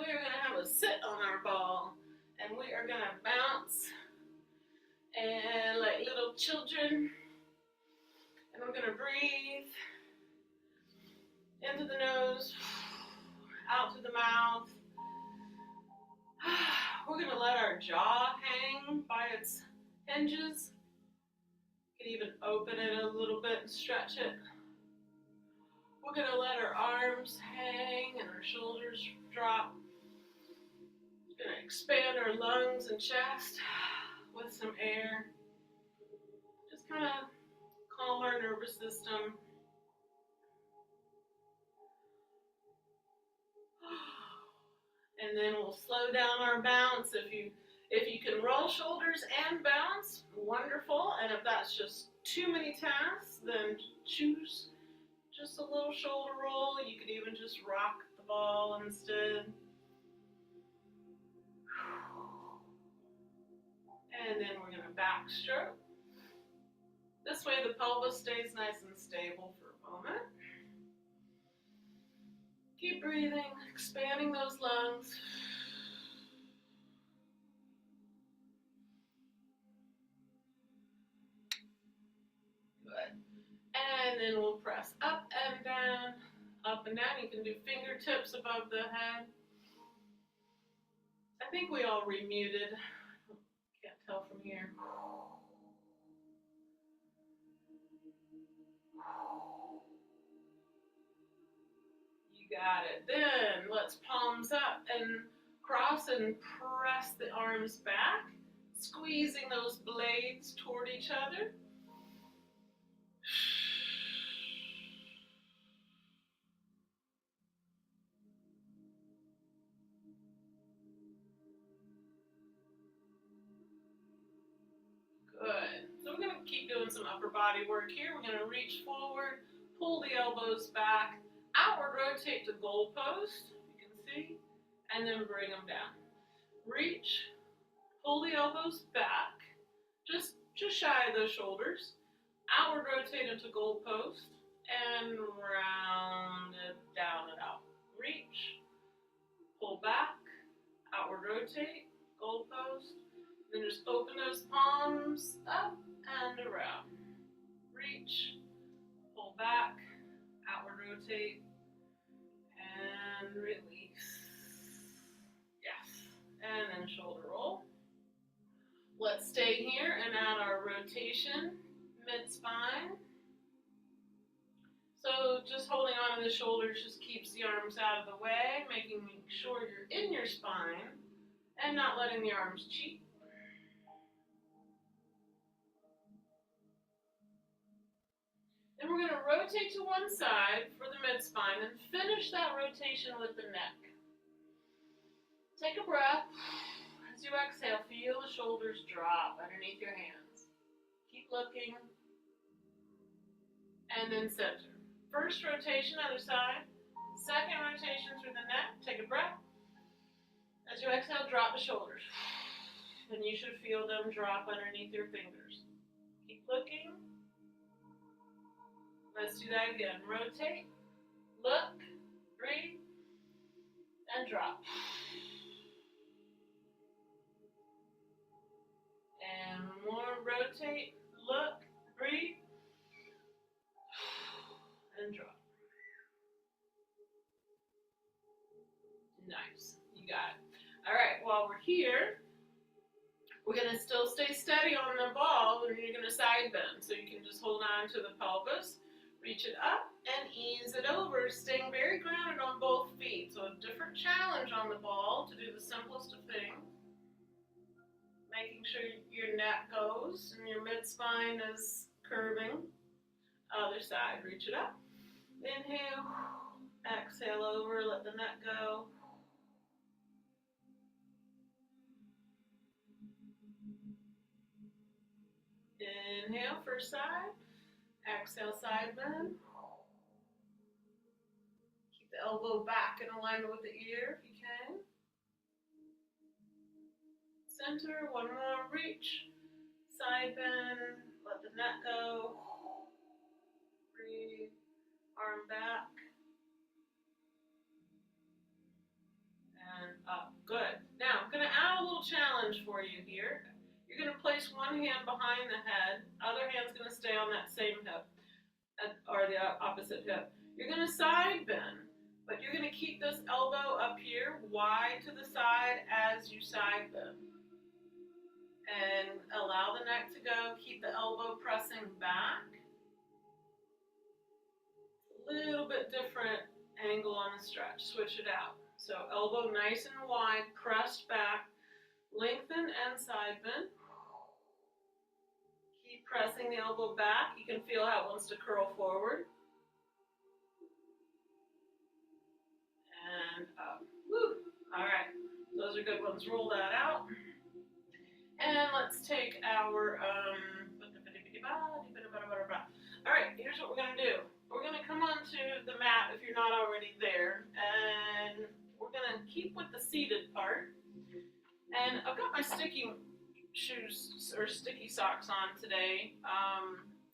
we are going to have a sit on our ball, and we are going to bounce and like little children, and we're going to breathe into the nose, out through the mouth. We're going to let our jaw hang by its hinges. You can even open it a little bit and stretch it. We're going to let our arms hang and our shoulders drop. We're going to expand our lungs and chest with some air. Just kind of calm our nervous system. And then we'll slow down our bounce. If you can roll shoulders and bounce, wonderful. And if that's just too many tasks, then choose just a little shoulder roll. You could even just rock the ball instead. And then we're going to backstroke. This way the pelvis stays nice and stable for a moment. Keep breathing, expanding those lungs. Good. And then we'll press up and down, up and down. You can do fingertips above the head. I think we all remuted. Can't tell from here. You got it. Then let's palms up and cross and press the arms back, squeezing those blades toward each other. Good. So we're going to keep doing some upper body work here. We're going to reach forward, pull the elbows back, outward rotate to goal post, you can see, and then bring them down. Reach, pull the elbows back, just shy of those shoulders, outward rotate into goal post, and round it down and out. Reach, pull back, outward rotate, goal post. Then just open those palms up and around. Reach, pull back, outward rotate, and release. Yes. And then shoulder roll. Let's stay here and add our rotation, mid-spine. So just holding on to the shoulders just keeps the arms out of the way, making sure you're in your spine and not letting the arms cheat. Then we're going to rotate to one side for the mid-spine and finish that rotation with the neck. Take a breath. As you exhale, feel the shoulders drop underneath your hands. Keep looking. And then center. First rotation, other side. Second rotation through the neck. Take a breath. As you exhale, drop the shoulders. And you should feel them drop underneath your fingers. Keep looking. Let's do that again. Rotate, look, breathe, and drop. And more. Rotate, look, breathe, and drop. Nice. You got it. All right, while we're here, we're going to still stay steady on the ball, and you're going to side bend. So you can just hold on to the pelvis. Reach it up and ease it over, staying very grounded on both feet. So a different challenge on the ball to do the simplest of things. Making sure your neck goes and your mid-spine is curving. Other side, reach it up. Inhale, exhale over, let the neck go. Inhale, first side. Exhale, side bend. Keep the elbow back in alignment with the ear if you can. Center, one more, reach. Side bend, let the neck go. Breathe, arm back. And Good. Now, I'm going to add a little challenge for you here. You're going to place one hand behind the head, other hand's going to stay on that same hip, or the opposite hip. You're going to side bend, but you're going to keep this elbow up here, wide to the side as you side bend. And allow the neck to go. Keep the elbow pressing back. A little bit different angle on the stretch. Switch it out. So elbow nice and wide, pressed back, lengthen and side bend. Keep pressing the elbow back. You can feel how it wants to curl forward. And up. Woo. All right. Those are good ones. Roll that out. And let's take our, all right, here's what we're going to do. We're going to come onto the mat if you're not already there, and we're going to keep with the seated part. And I've got my sticky shoes or sticky socks on today.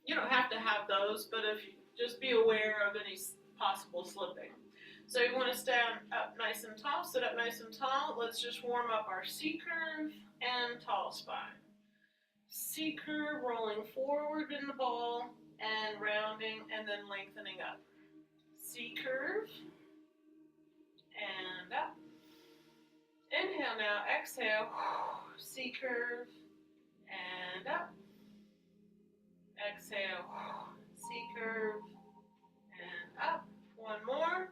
You don't have to have those, but if you just be aware of any possible slipping. So you want to stand up nice and tall, sit up nice and tall. Let's just warm up our C curve and tall spine. C curve, rolling forward in the ball and rounding and then lengthening up. C curve and up. Inhale now, exhale, C curve and up. Exhale, C curve and up. One more.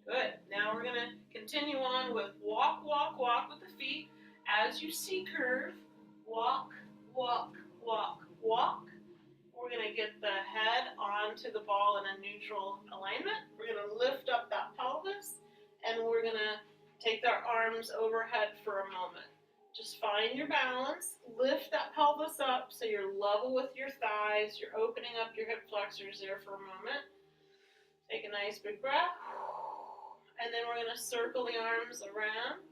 Good. Now we're going to continue on with walk, walk, walk with the feet. As you C curve, walk, walk, walk, walk. We're going to get the head onto the ball in a neutral alignment. We're going to lift up that pelvis, and we're going to take our arms overhead for a moment. Just find your balance. Lift that pelvis up so you're level with your thighs. You're opening up your hip flexors there for a moment. Take a nice big breath. And then we're going to circle the arms around.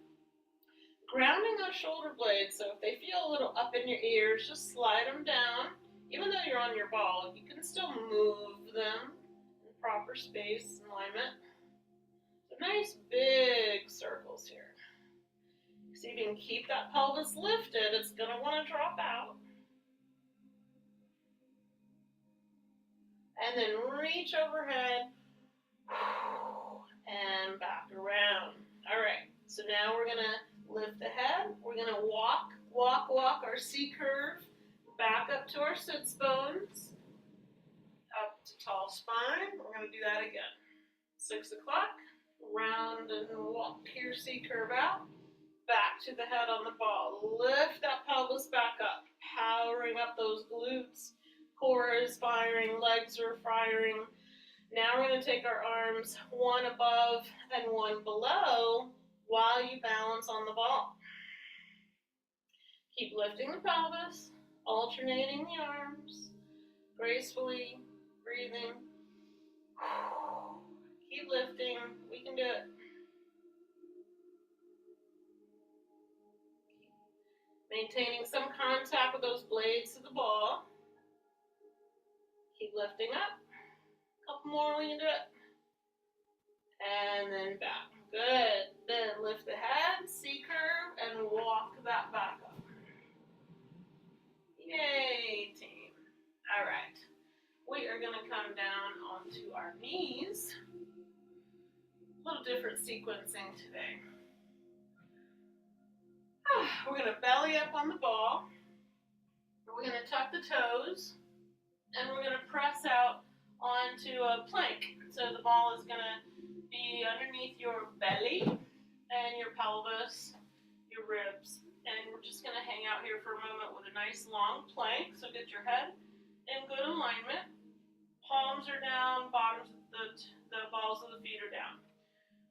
Grounding those shoulder blades, so if they feel a little up in your ears, just slide them down. Even though you're on your ball, you can still move them in proper space and alignment. So nice big circles here. See if you can keep that pelvis lifted. It's going to want to drop out. And then reach overhead. And back around. All right, so now we're going to lift the head. We're going to walk, walk, walk our C curve back up to our sits bones, up to tall spine. We're going to do that again. 6 o'clock, round and walk your C curve out, back to the head on the ball. Lift that pelvis back up, powering up those glutes. Core is firing, legs are firing. Now we're going to take our arms one above and one below while you balance on the ball. Keep lifting the pelvis, alternating the arms, gracefully breathing. Keep lifting. We can do it. Maintaining some contact with those blades to the ball. Keep lifting up. Couple more, we can do it. And then back. Good. Then lift the head, C curve, and walk that back up. Yay, team. All right. We are going to come down onto our knees. A little different sequencing today. We're going to belly up on the ball. We're going to tuck the toes. And we're going to press out onto a plank. So the ball is going to be underneath your belly and your pelvis, your ribs. And we're just going to hang out here for a moment with a nice long plank. So get your head in good alignment. Palms are down, bottoms of the balls of the feet are down.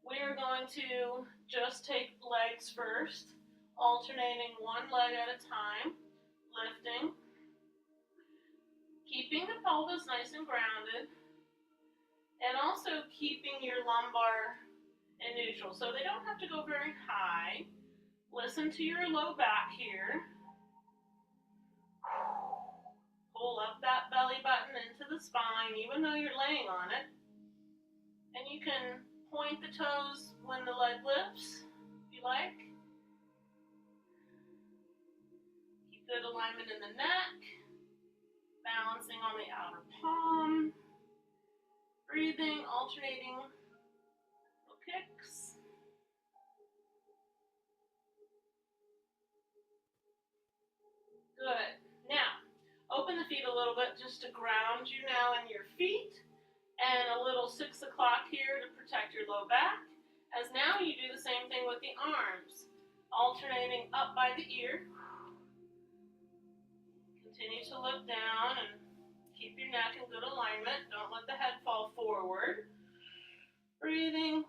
We are going to just take legs first, alternating one leg at a time, lifting, keeping the pelvis nice and grounded, and also keeping your lumbar in neutral. So they don't have to go very high. Listen to your low back here. Pull up that belly button into the spine, even though you're laying on it. And you can point the toes when the leg lifts, if you like. Keep good alignment in the neck, balancing on the outer palm, breathing, alternating little kicks. Good. Now, open the feet a little bit just to ground you now in your feet, and a little 6 o'clock here to protect your low back. As now you do the same thing with the arms, alternating up by the ear. Continue to look down and keep your neck in good alignment. Don't let the head fall forward. Breathing,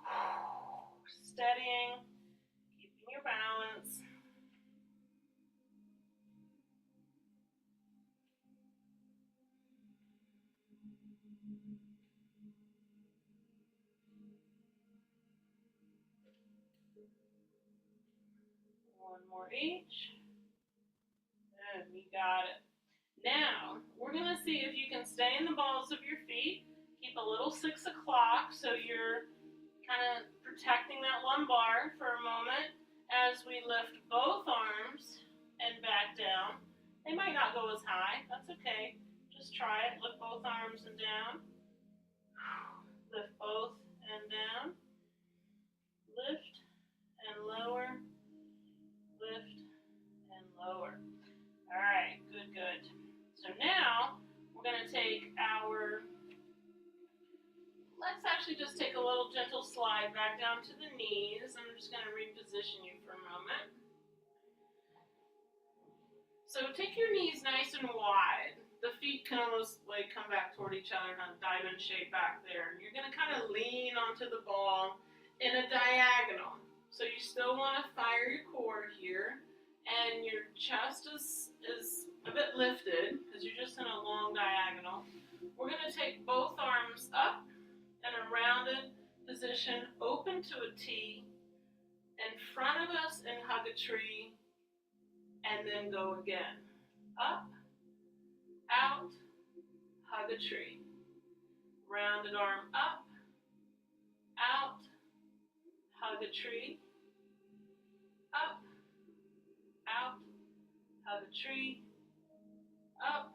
steadying, keeping your balance. One more each. And you got it. Now, we're going to see if you can stay in the balls of your feet. Keep a little 6 o'clock so you're kind of protecting that lumbar for a moment as we lift both arms and back down. They might not go as high. That's okay. Just try it. Lift both arms and down. Lift both and down. Lift and lower. Lift and lower. All right, good, good. So now we're going to take let's actually just take a little gentle slide back down to the knees. I'm just going to reposition you for a moment. So take your knees nice and wide. The feet can almost like come back toward each other in a diamond shape back there. And you're going to kind of lean onto the ball in a diagonal. So you still want to fire your core here. And your chest is a bit lifted because you're just in a long diagonal. We're going to take both arms up in a rounded position, open to a T, in front of us and hug a tree, and then go again. Up, out, hug a tree. Rounded arm up, out, hug a tree, up, out, hug a tree, up,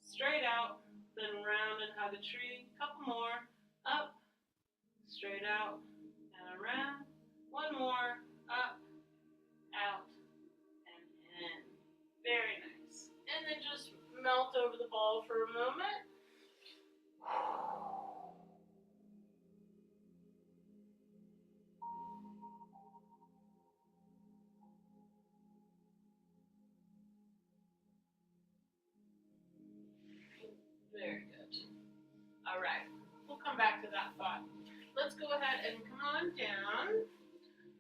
straight out, then round and hug a tree. Couple more, up, straight out, and around. One more, up, out, and in. Very nice. And then just melt over the ball for a moment. Very good. All right, we'll come back to that thought. Let's go ahead and come on down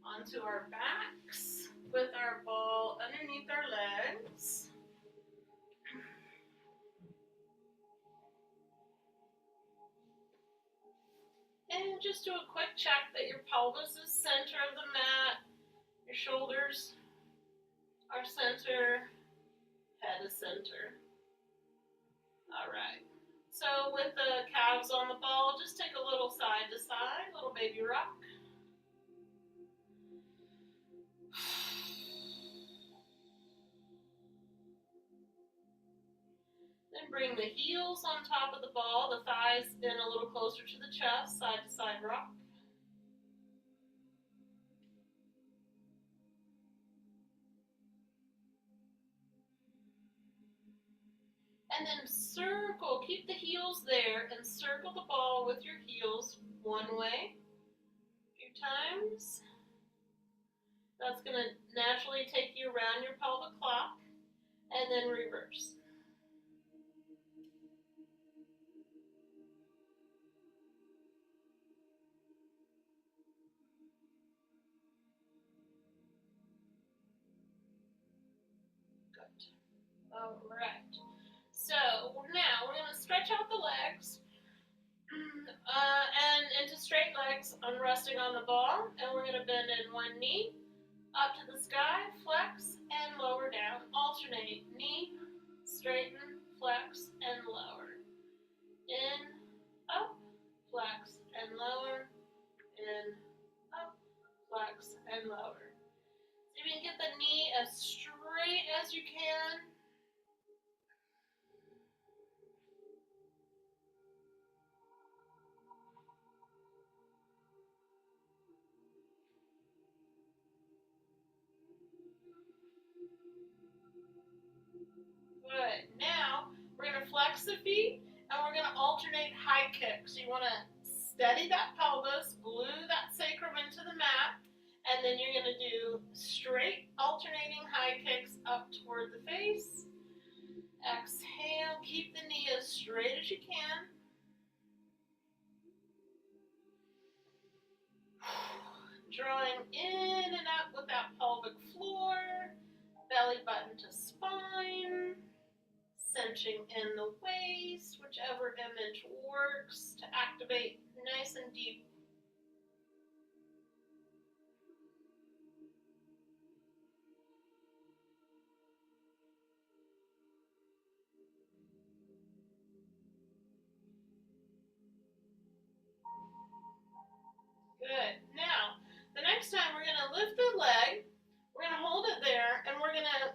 onto our backs with our ball underneath our legs. And just do a quick check that your pelvis is center of the mat, your shoulders are center, head is center. All right. So with the calves on the ball, just take a little side to side, little baby rock. Then bring the heels on top of the ball, the thighs in a little closer to the chest, side to side rock. And then circle, keep the heels there and circle the ball with your heels one way, a few times. That's going to naturally take you around your pelvic clock and then reverse. Good. All right. So now we're going to stretch out the legs and into straight legs, resting on the ball, and we're going to bend in one knee, up to the sky, flex, and lower down. Alternate knee, straighten, flex, and lower. In, up, flex, and lower. in, up, flex, and lower. See if you can get the knee as straight as you can. Good. Now we're going to flex the feet and we're going to alternate high kicks. You want to steady that pelvis, glue that sacrum into the mat, and then you're going to do straight alternating high kicks up toward the face. Exhale, keep the knee as straight as you can. Drawing in and up with that pelvic floor, belly button to spine. Cinching in the waist, whichever image works to activate nice and deep. Good. Now, the next time we're going to lift the leg, we're going to hold it there, and we're going to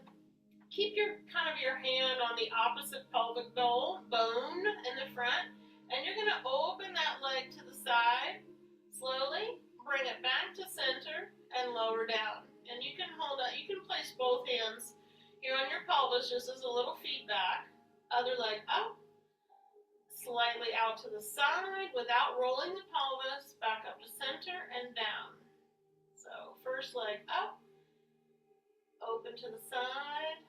keep your hand on the opposite pelvic bone in the front, and you're going to open that leg to the side, slowly bring it back to center and lower down. And you can hold it, you can place both hands here on your pelvis just as a little feedback. Other leg up, slightly out to the side without rolling the pelvis, back up to center and down. So first leg up, open to the side,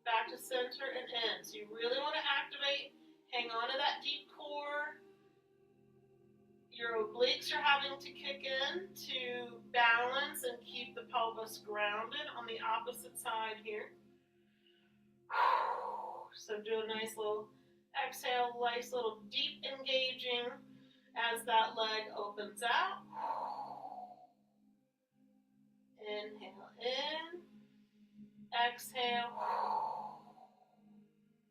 back to center and in. So you really want to activate, hang on to that deep core. Your obliques are having to kick in to balance and keep the pelvis grounded on the opposite side here. So do a nice little exhale, nice little deep engaging as that leg opens out. Inhale in, exhale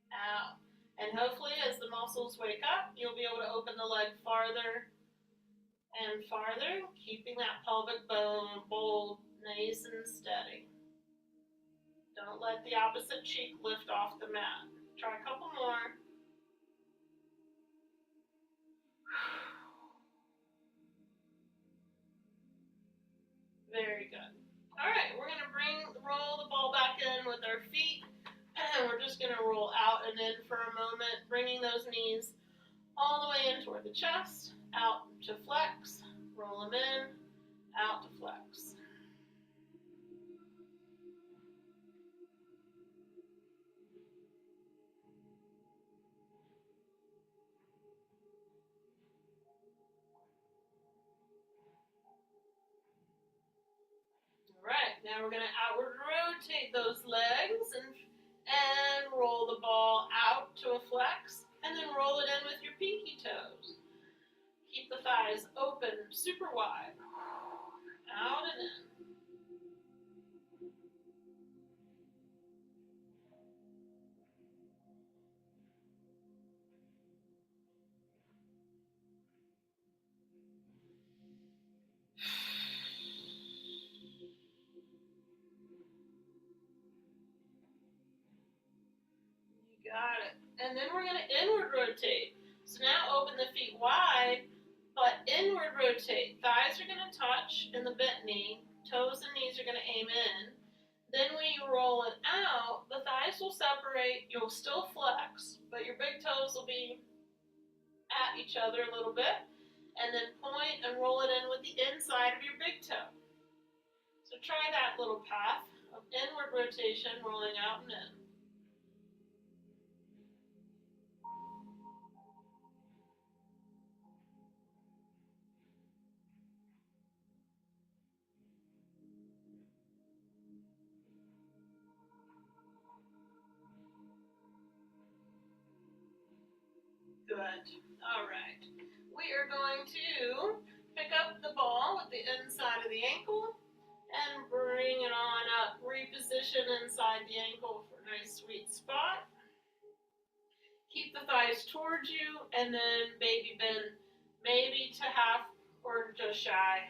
out. And hopefully as the muscles wake up, you'll be able to open the leg farther and farther, keeping that pelvic bone bold, nice and steady. Don't let the opposite cheek lift off the mat. Try a couple more. Very good. All right, we're going to roll the ball back in with our feet, and we're just going to roll out and in for a moment, bringing those knees all the way in toward the chest, out to flex, roll them in, out to flex. All right, now we're going to outward rotate those legs and roll the ball out to a flex, and then roll it in with your pinky toes. Keep the thighs open, super wide. Out and in. Got it. And then we're going to inward rotate. So now open the feet wide, but inward rotate. Thighs are going to touch in the bent knee. Toes and knees are going to aim in. Then when you roll it out, the thighs will separate. You'll still flex, but your big toes will be at each other a little bit. And then point and roll it in with the inside of your big toe. So try that little path of inward rotation, rolling out and in. Good. All right. We are going to pick up the ball with the inside of the ankle and bring it on up. Reposition inside the ankle for a nice sweet spot. Keep the thighs towards you and then baby bend maybe to half or just shy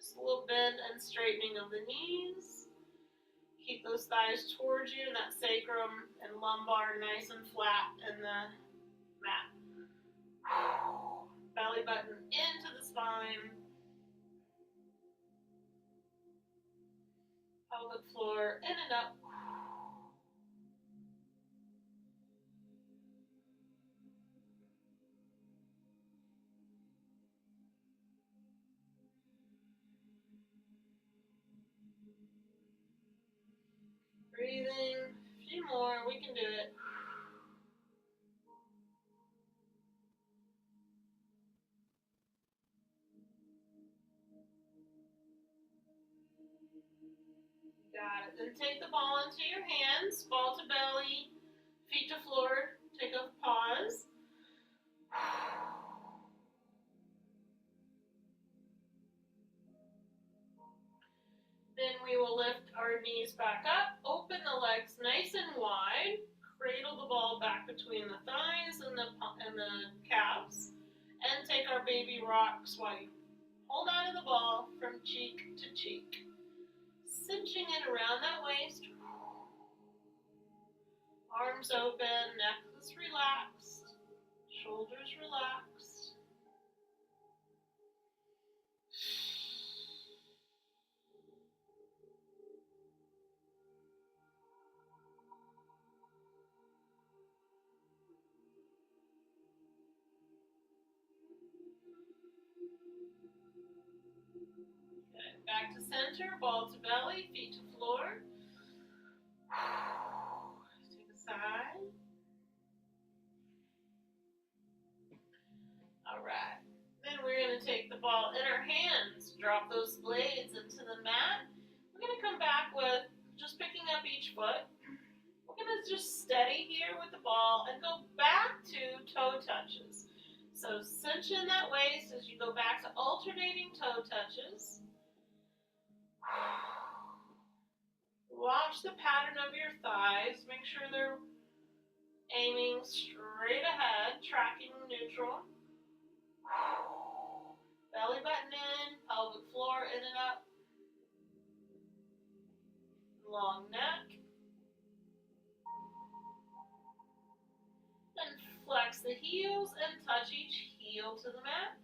Just a little bend and straightening of the knees. Keep those thighs towards you and that sacrum and lumbar nice and flat in the mat. Belly button into the spine. Pelvic floor in and up. Breathing, a few more, we can do it. Got it. Then take the ball into your hands, ball to belly, feet to floor. Take a pause. Then we will lift our knees back up, open the legs nice and wide, cradle the ball back between the thighs and the calves, and take our baby rock swipe. Hold on to the ball from cheek to cheek, cinching it around that waist. Arms open, neck is relaxed, shoulders relaxed. Okay, back to center, ball to belly, feet to floor. Take a sigh. All right. Then we're going to take the ball in our hands, drop those blades into the mat. We're going to come back with just picking up each foot. We're going to just steady here with the ball and go back to toe touches. So cinch in that waist as you go back to alternating toe touches. Watch the pattern of your thighs. Make sure they're aiming straight ahead, tracking neutral. Belly button in, pelvic floor in and up. Long neck. Then flex the heels and touch each heel to the mat.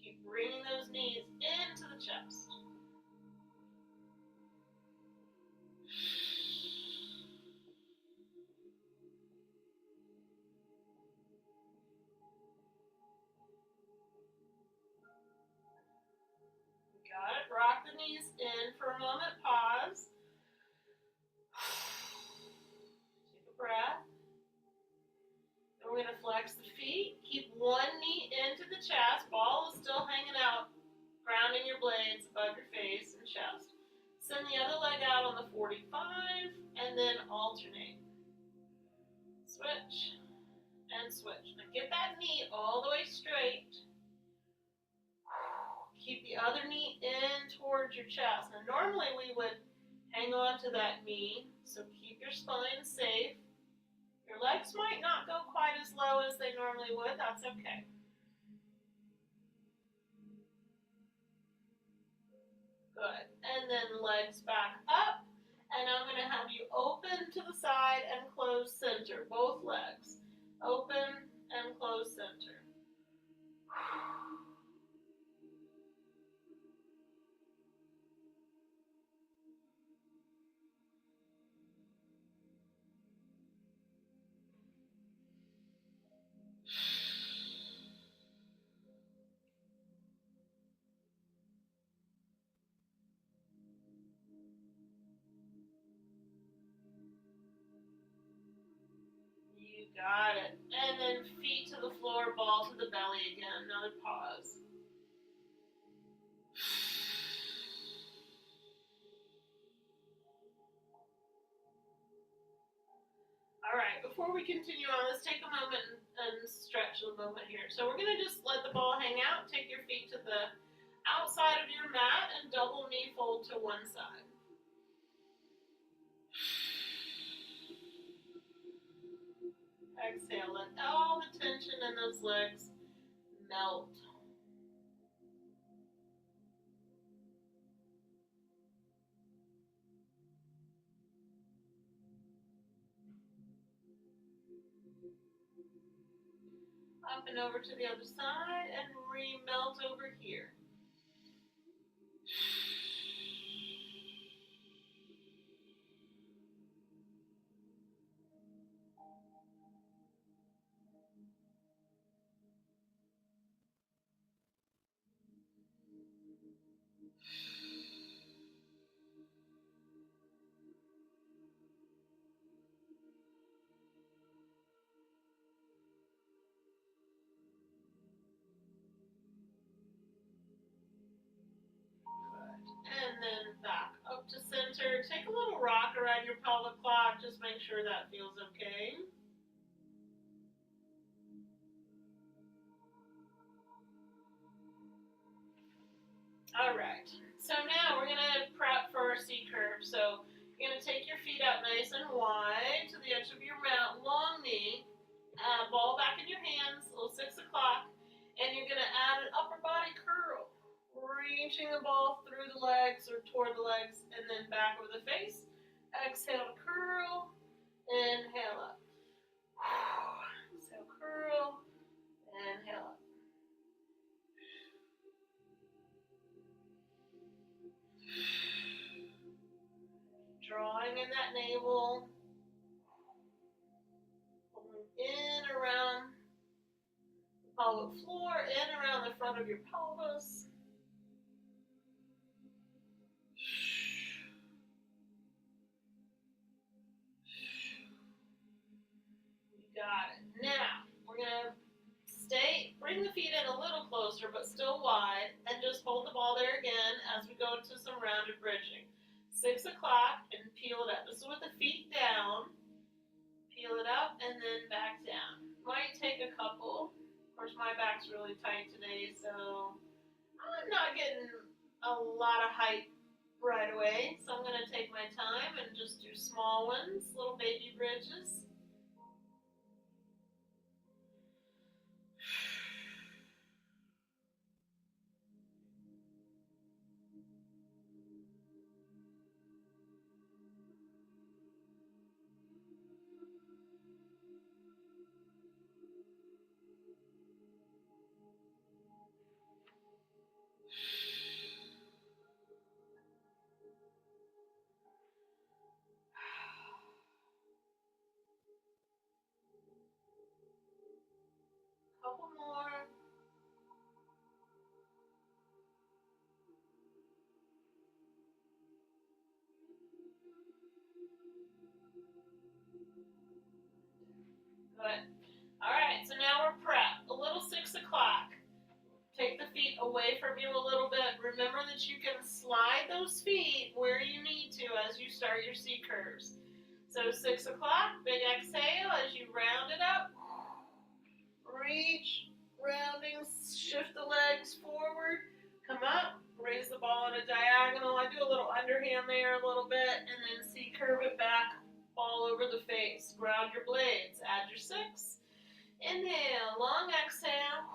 Keep bringing those knees into the chest. Got it. Rock the knees in for a moment. Pause. Take a breath. Then we're going to flex the feet. Keep one knee into the chest. Ball is still hanging out, grounding your blades above your face and chest. Send the other leg out on the 45 and then alternate. Switch and switch. Now get that knee all the way straight. Keep the other knee in towards your chest. Now normally we would hang on to that knee, so keep your spine safe. Your legs might not go quite as low as they normally would. That's okay. Good. And then legs back up. And I'm going to have you open to the side and close center. Both legs. Open and close center. You got it. And then feet to the floor, ball to the belly again. Another pause. All right, before we continue on, let's take a moment and stretch a moment here. So we're going to just let the ball hang out. Take your feet to the outside of your mat and double knee fold to one side. Exhale, let all the tension in those legs melt. Up and over to the other side and remelt over here. And then back up to center. Take a little rock around your pelvic floor. Just make sure that feels okay. All right. So now we're going to prep for our C curve. So you're going to take your feet out nice and wide to the edge of your mat, long knee. Ball back in your hands, little 6 o'clock. And you're going to add an upper body curl. Reaching the ball through the legs or toward the legs and then back over the face. Exhale to curl. Inhale up. Exhale, curl. Inhale up. Drawing in that navel. Pulling in around the pelvic floor, in around the front of your pelvis. Got it. Now, we're going to bring the feet in a little closer, but still wide, and just hold the ball there again as we go into some rounded bridging. 6 o'clock, and peel it up. This is with the feet down. Peel it up, and then back down. Might take a couple. Of course, my back's really tight today, so I'm not getting a lot of height right away. So I'm going to take my time and just do small ones, little baby bridges. Couple more. Good. All right, so now we're prepped. A little 6 o'clock. Take the feet away from you a little bit. Remember that you can slide those feet where you need to as you start your C curves. So 6 o'clock, big exhale as you round it up. Reach, rounding, shift the legs forward. Come up, raise the ball in a diagonal. I do a little underhand there a little bit, and then C curve it back all over the face. Ground your blades. Add your 6. Inhale, long exhale.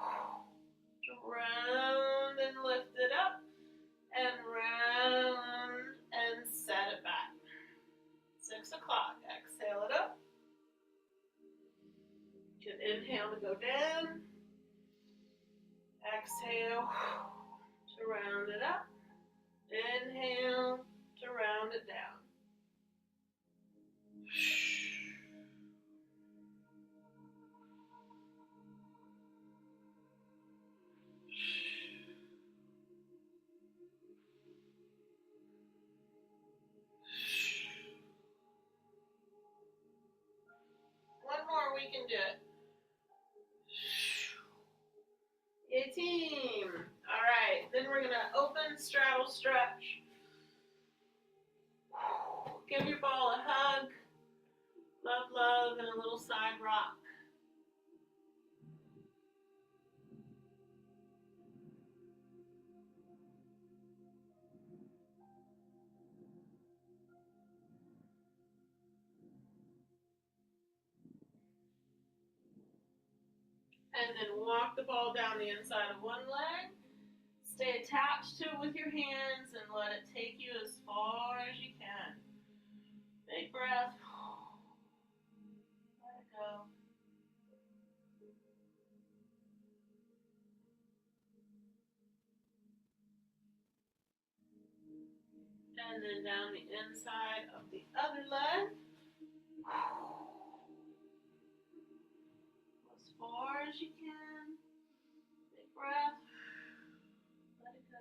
Round and lift it up. And round and set it back. 6 o'clock. Exhale it up. You can inhale to go down. Exhale to round it up. Inhale to round it down. One more, we can do it. Yay, team. All right, then we're gonna open straddle stretch. Give your ball a hug. Love, love, and a little side rock. And then walk the ball down the inside of one leg. Stay attached to it with your hands and let it take you as far as you can. Big breath. Let it go. And then down the inside of the other leg. As far as you can. Big breath. Let it go.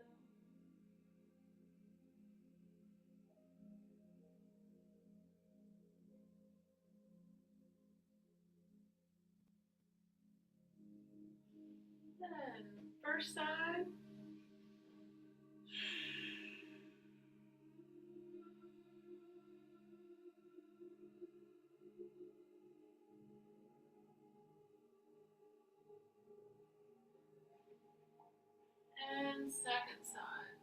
Then first side. And second side.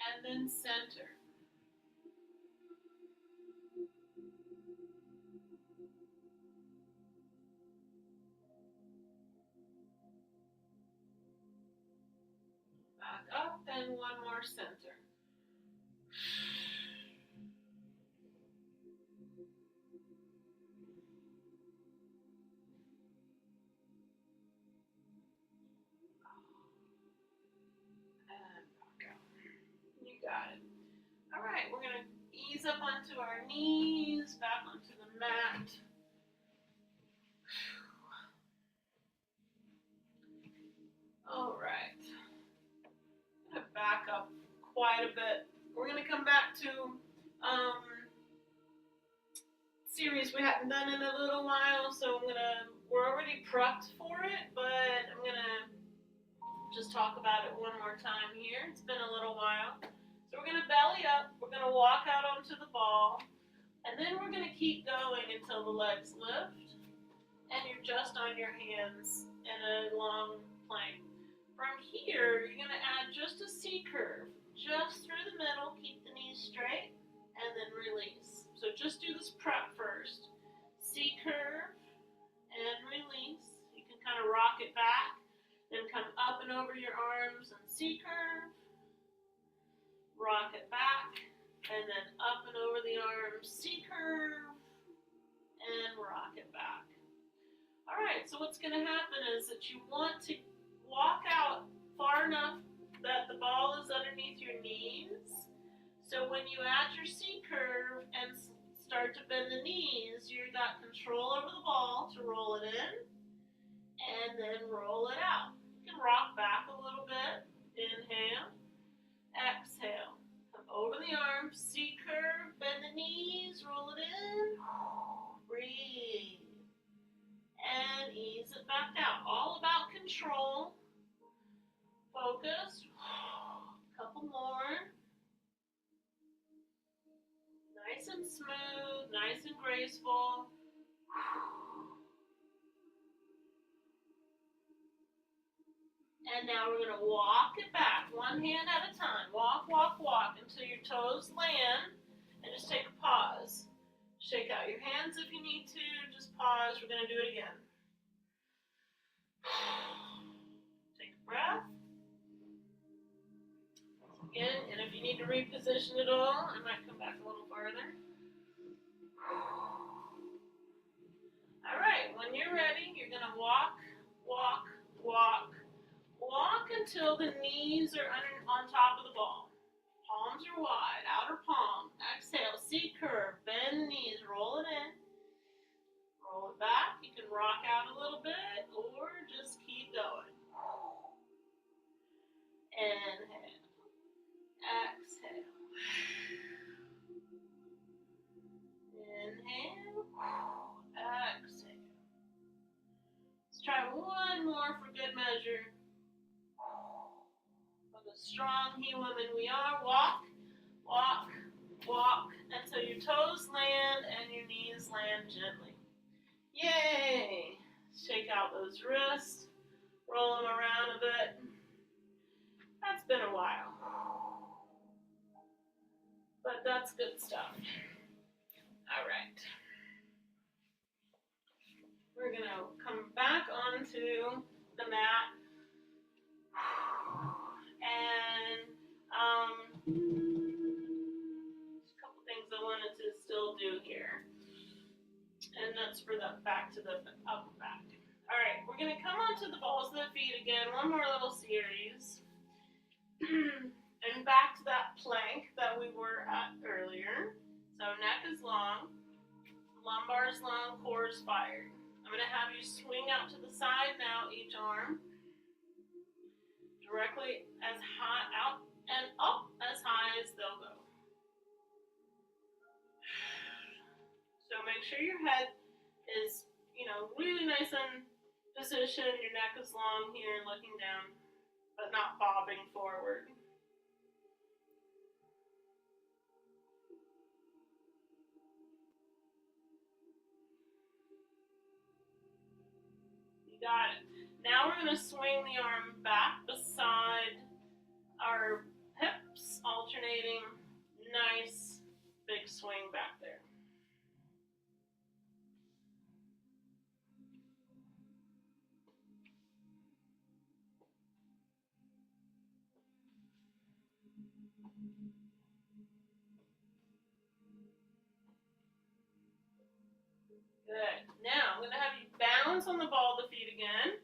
And then center. Back up and one more center. And back out. You got it. All right, we're going to ease up onto our knees, back onto the mat. All right. I'm going to back up quite a bit. We're going to come back to series we haven't done in a little while, so we're already prepped for it, but I'm going to just talk about it one more time here. It's been a little while. So we're going to belly up, we're going to walk out onto the ball, and then we're going to keep going until the legs lift, and you're just on your hands in a long plank. From here, you're going to add just a C curve, just through the middle, keep the knees straight, and then release. So just do this prep first. C curve and release. You can kind of rock it back, then come up and over your arms and C curve, rock it back, and then up and over the arms, C curve, and rock it back. All right, so what's going to happen is that you want to walk out far enough that the ball is underneath your knees. So when you add your C curve and start to bend the knees, you've got control over the ball to roll it in and then roll it out. You can rock back a little bit. Inhale, exhale. Come over the arms, C curve, bend the knees, roll it in, breathe, and ease it back out. All about control. Focus. Couple more. Nice and smooth, nice and graceful. And now we're going to walk it back, one hand at a time. Walk, walk, walk until your toes land. And just take a pause. Shake out your hands if you need to. Just pause. We're going to do it again. Take a breath. Again, and if you need to reposition it all, I might come back a little farther. All right, when you're ready, you're going to walk, walk, walk. Walk until the knees are on top of the ball. Palms are wide, outer palm. Exhale, C curve, bend the knees, roll it in. Roll it back. You can rock out a little bit or just keep going. Inhale. Exhale. Inhale. Exhale. Let's try one more for good measure. Like a strong he woman we are. Walk, walk, walk until your toes land and your knees land gently. Yay! Shake out those wrists. Roll them around a bit. That's been a while. But that's good stuff. All right. We're going to come back onto the mat. And a couple things I wanted to still do here. And that's for the back to the upper back. All right, we're gonna come onto the balls of the feet again. One more little series. And back to that plank that we were at earlier. So neck is long, lumbar is long, core is fired. I'm gonna have you swing out to the side now, each arm. Directly as high, out and up as high as they'll go. So make sure your head is, really nice in position. Your neck is long here, looking down, but not bobbing forward. You got it. Now we're going to swing the arm back beside our hips, alternating. Nice big swing back there. Good. Now I'm going to have you bounce on the ball of the feet again.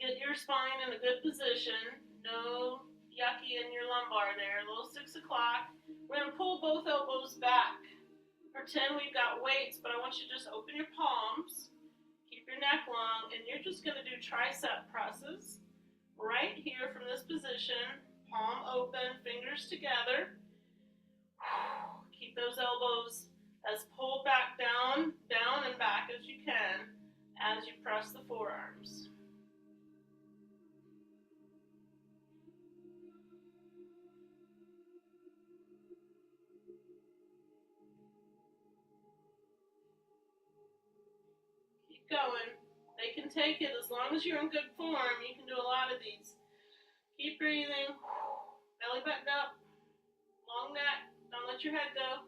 Get your spine in a good position. No yucky in your lumbar there. A little 6 o'clock. We're going to pull both elbows back. Pretend we've got weights, but I want you to just open your palms. Keep your neck long, and you're just going to do tricep presses right here from this position. Palm open, fingers together. Keep those elbows as pulled back down and back as you can as you press the forearms. Keep going. They can take it as long as you're in good form. You can do a lot of these. Keep breathing. Belly button up. Long neck. Don't let your head go.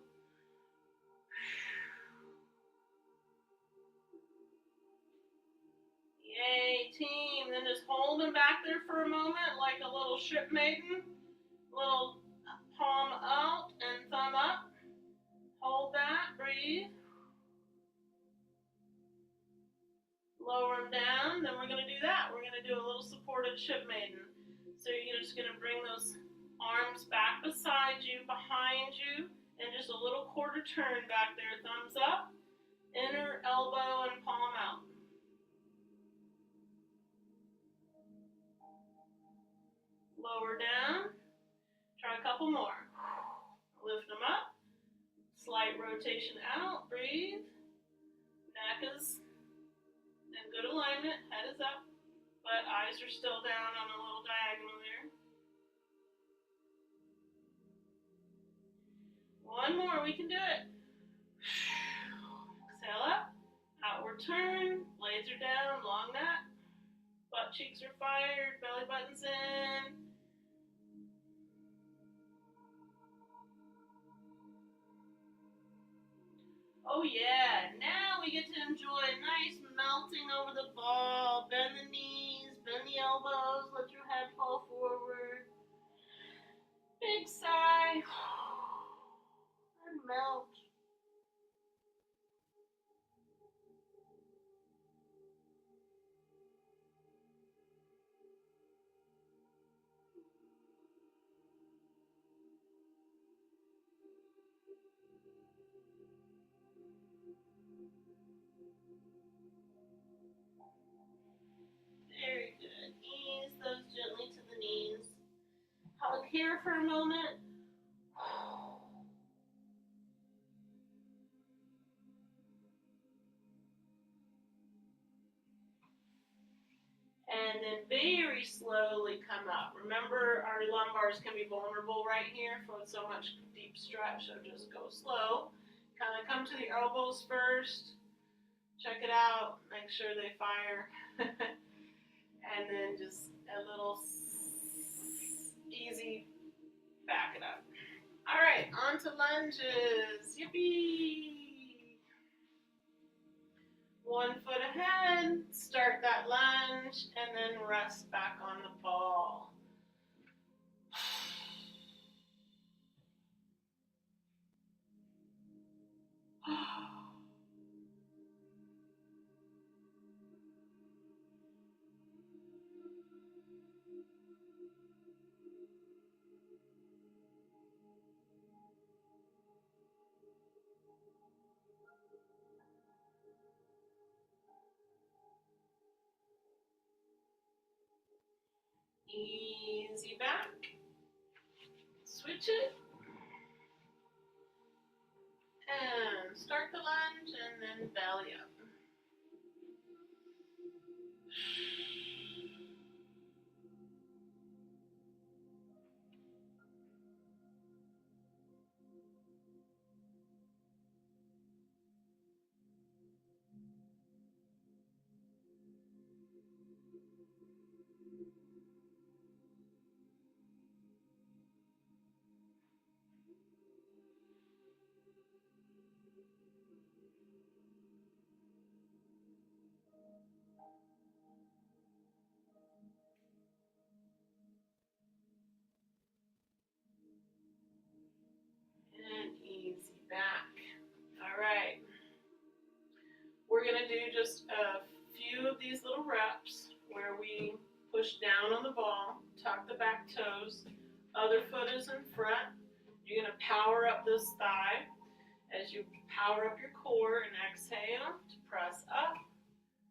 Yay, team. Then just hold them back there for a moment like a little ship maiden. Little palm out and thumb up. Hold that. Breathe. Lower them down. Then we're going to do that. We're going to do a little supported ship maiden. So you're just going to bring those arms back beside you, behind you, and just a little quarter turn back there. Thumbs up, inner elbow and palm out. Lower down. Try a couple more. Lift them up. Slight rotation out. Breathe. Neck is in good alignment. Head is up, but eyes are still down on a little diagonal there. One more, we can do it. Exhale up, outward turn, blades are down, long neck, butt cheeks are fired, belly button's in. Oh yeah, now we get to enjoy nice melting over the ball. Bend the knees, bend the elbows, let your head fall forward. Big sigh. And melt. Very good. Ease those gently to the knees. Hug here for a moment. And then very slowly come up. Remember, our lumbars can be vulnerable right here for so much deep stretch, so just go slow. Kind of come to the elbows first. Check it out. Make sure they fire. And then just a little easy back it up. All right, on to lunges. Yippee! 1 foot ahead, start that lunge, and then rest back on the ball. Easy back. Switch it. And start the lunge and then belly up. And easy back. All right. We're going to do just a few of these little reps where we push down on the ball, tuck the back toes, other foot is in front. You're going to power up this thigh as you power up your core and exhale to press up.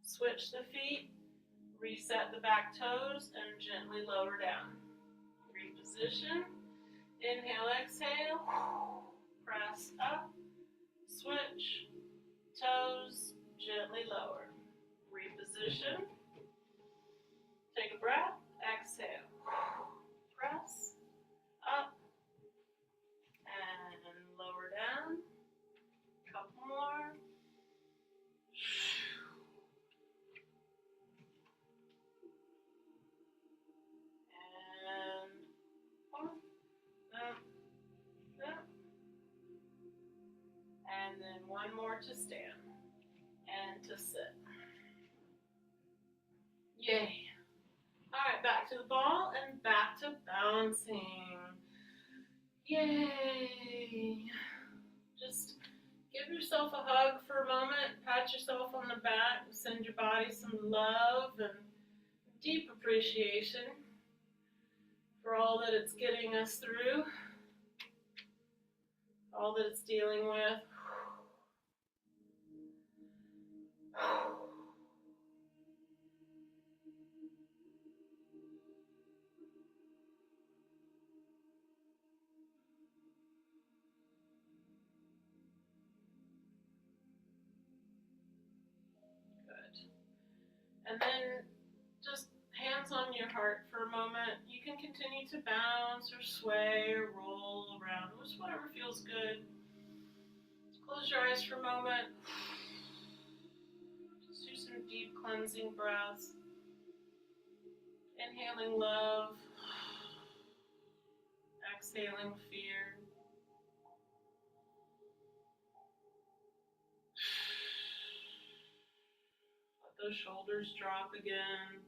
Switch the feet, reset the back toes, and gently lower down. Reposition. Inhale, exhale. Press up. Switch. Toes, gently lower. Reposition. Take a breath. Exhale. Press up and lower down. Couple more. And and then one more to stand and to sit. Yay. All right, back to the ball and back to bouncing. Yay. Just give yourself a hug for a moment, pat yourself on the back, send your body some love and deep appreciation for all that it's getting us through, all that it's dealing with. And then just hands on your heart for a moment. You can continue to bounce or sway or roll around, just whatever feels good. Close your eyes for a moment. Just do some deep cleansing breaths. Inhaling love. Exhaling fear. Those shoulders drop again.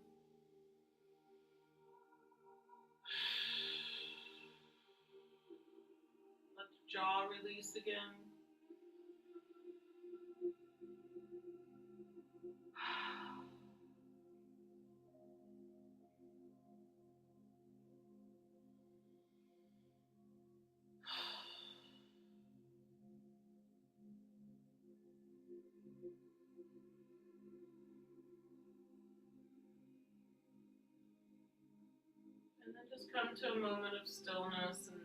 Let the jaw release again. And then just come to a moment of stillness and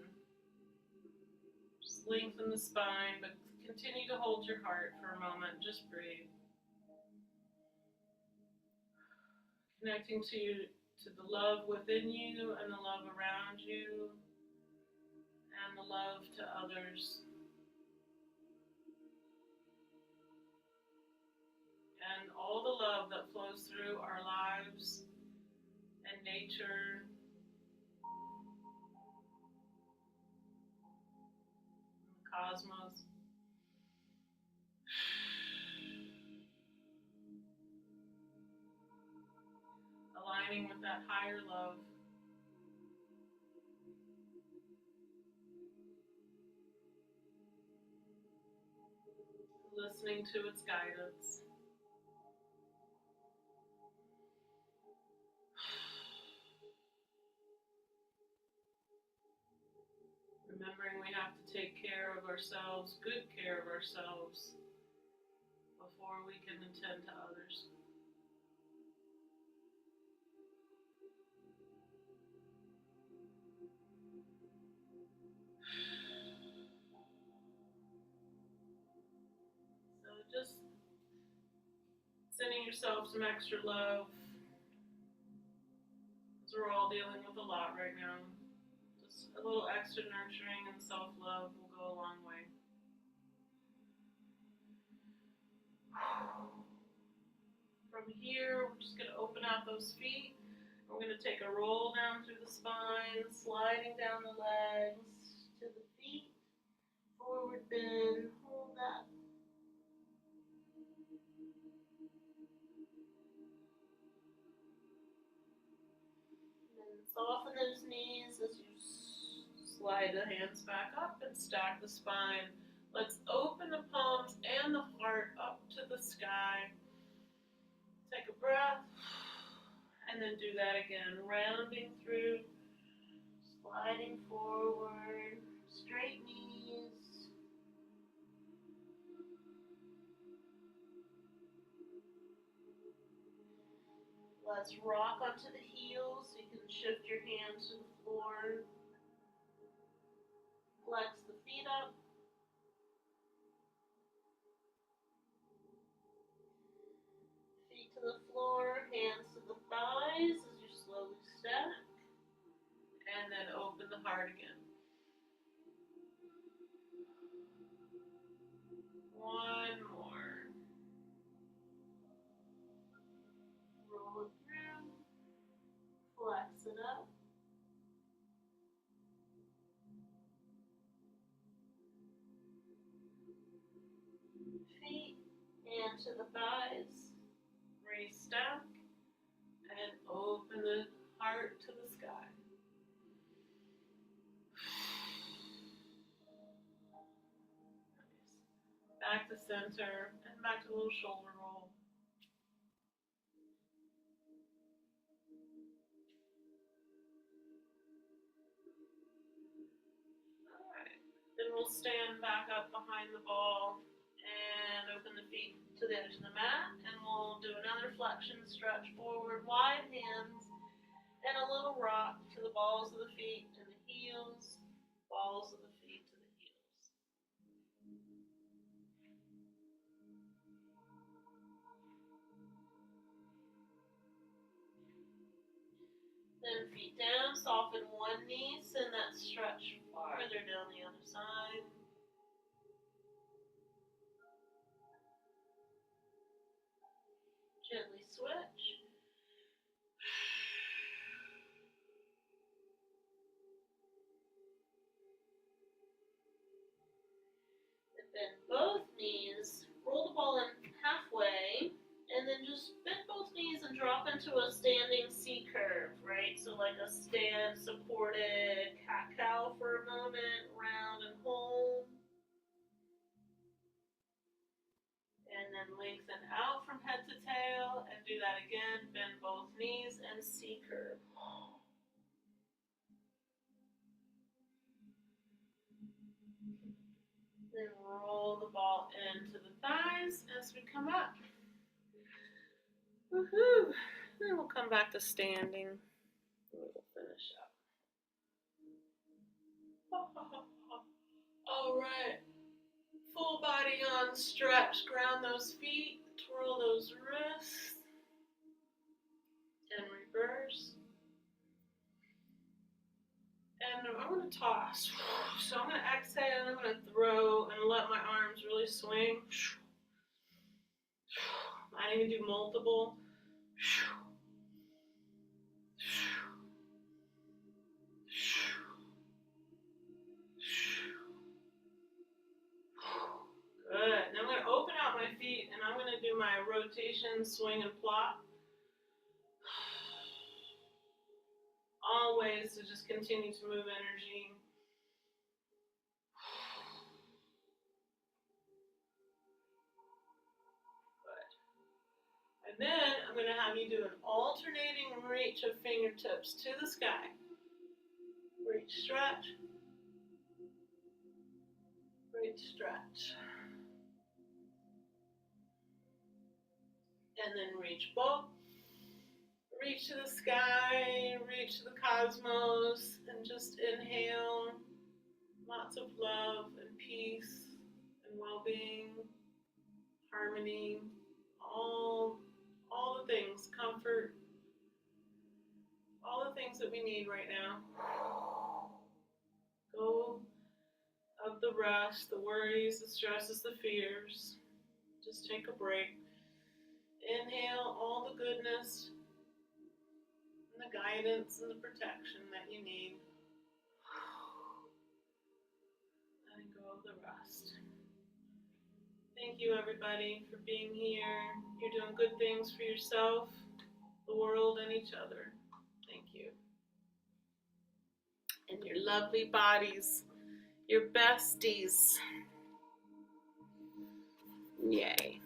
just lengthen the spine, but continue to hold your heart for a moment. Just breathe. Connecting to the love within you and the love around you and the love to others. And all the love that flows through our lives and nature. Cosmos. Aligning with that higher love. Listening to its guidance. Remembering we have to take care of ourselves, good care of ourselves, before we can attend to others. Sending yourself some extra love. Because we're all dealing with a lot right now. Just a little extra nurturing and self-love will go a long way. From here, we're just going to open out those feet. We're going to take a roll down through the spine, sliding down the legs to the feet. Forward bend, hold that. And then soften those knees as you slide the hands back up and stack the spine. Let's open the palms and the heart up to the sky. Take a breath, and then do that again, rounding through, sliding forward, straight knees. Let's rock onto the heels so you can shift your hands to the floor. Flex the feet up. Feet to the floor, hands to the thighs as you slowly stack. And then open the heart again. One more. Roll it through. Flex it up. Feet, hand to the thighs. Restack. And open the heart to the sky. Back to center and back to a little shoulder roll. Alright, then we'll stand back up behind the ball and open the feet to the edge of the mat, and we'll do another flexion, stretch forward, wide hands, and a little rock to the balls of the feet and the heels, balls of the feet to the heels. Then feet down, soften one knee, send that stretch farther down the other side. Gently switch. And bend both knees, roll the ball in halfway, and then just bend both knees and drop into a standing C curve, right? So like a stand supported cat-cow for a moment, round and hold. And then lengthen out from head to tail, and do that again, bend both knees and C curve. Then roll the ball into the thighs as we come up. Woohoo! Then we'll come back to standing. We'll finish up. All right. Full body on stretch. Ground those feet. Twirl those wrists. And reverse. And I'm going to toss. So I'm going to exhale and I'm going to throw and let my arms really swing. I even do multiple. Good. Now I'm going to open out my feet and I'm going to do my rotation, swing, and plop. All ways to just continue to move energy. Good. And then I'm going to have you do an alternating reach of fingertips to the sky. Reach, stretch. Reach, stretch. And then reach both. Reach to the sky, reach to the cosmos, and just inhale lots of love and peace and well-being, harmony, all comfort, all the things that we need right now. Go of the rest, the worries, the stresses, the fears. Just take a break. Inhale all the goodness and the guidance and the protection that you need. Letting go of the rest. Thank you, everybody, for being here. You're doing good things for yourself, the world, and each other. Thank you. And your lovely bodies, your besties. Yay.